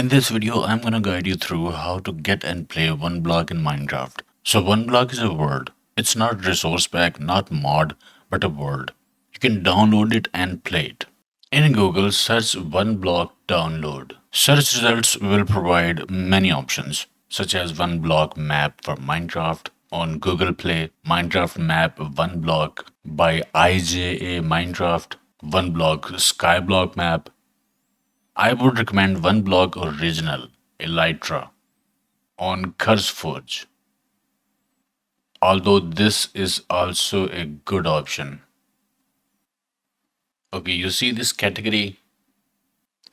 In this video, I'm gonna guide you through how to get and play oneblock in Minecraft. So oneblock is a word. It's not resource pack, not mod, but a word. You can download it and play it. In Google, search oneblock download. Search results will provide many options, such as oneblock map for Minecraft. On Google Play, Minecraft map oneblock by IJA Minecraft, oneblock skyblock map. I would recommend oneblock original Elytra on CurseForge, although this is also a good option. Okay, you see this category?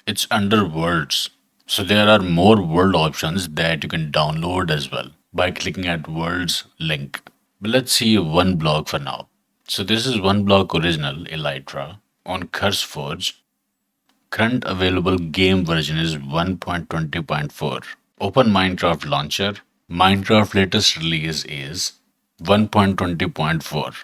It's under words. So there are more word options that you can download as well by clicking at words link. But let's see oneblock for now. So this is oneblock original Elytra on CurseForge. Current available game version is 1.20.4. Open Minecraft launcher. Minecraft latest release is 1.20.4.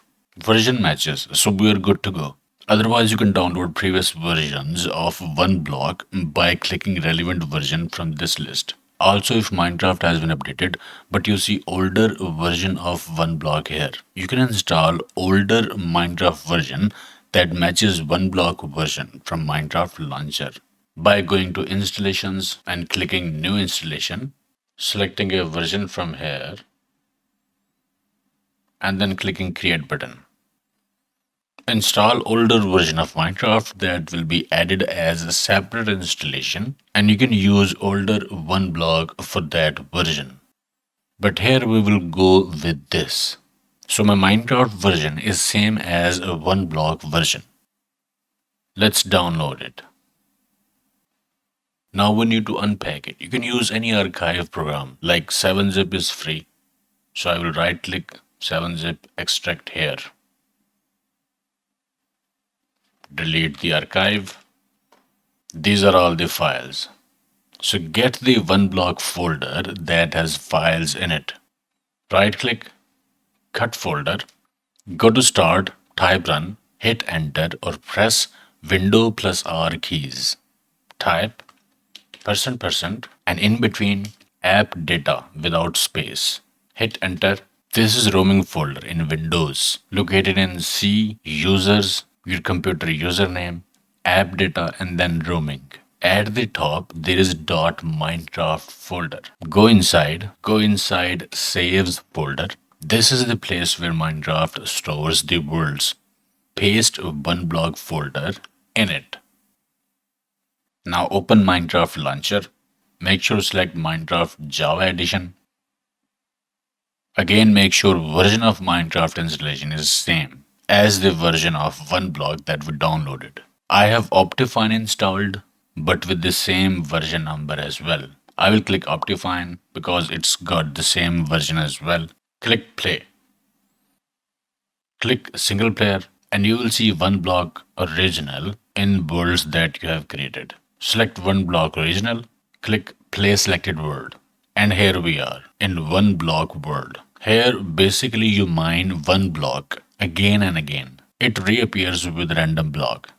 Version matches, so we are good to go. Otherwise, you can download previous versions of oneblock by clicking relevant version from this list. Also, if Minecraft has been updated, but you see older version of oneblock here, you can install older Minecraft version that matches oneblock version from Minecraft launcher by going to installations and clicking new installation, selecting a version from here, and then clicking create button. Install older version of Minecraft that will be added as a separate installation, and you can use older oneblock for that version. But here we will go with this. So my Minecraft version is same as a oneblock version. Let's download it. Now we need to unpack it. You can use any archive program, like 7-zip is free. So I will right click 7-zip, extract here. Delete the archive. These are all the files. So get the oneblock folder that has files in it. Right click, cut folder, go to start, type run, hit enter or press Window plus R keys. Type %% and in between app data without space. Hit enter. This is roaming folder in Windows, located in C, users, your computer username, app data, and then roaming. At the top, there is .minecraft folder. Go inside saves folder. This is the place where Minecraft stores the worlds. Paste oneblock folder in it. Now open Minecraft launcher. Make sure to select Minecraft Java edition. Again, make sure version of Minecraft installation is same as the version of oneblock that we downloaded. I have Optifine installed, but with the same version number as well. I will click Optifine because it's got the same version as well. Click play. Click single player and you will see oneblock original in worlds that you have created. Select oneblock original, click play selected world. And here we are in oneblock world. Here basically you mine oneblock again and again. It reappears with random block.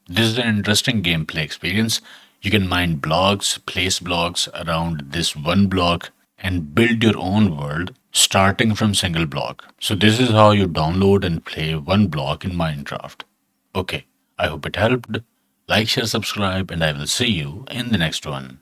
This is an interesting gameplay experience. You can mine blocks, place blocks around this oneblock and build your own world starting from single block. So this is how you download and play oneblock in Minecraft. Okay, I hope it helped. Like, share, subscribe, and I will see you in the next one.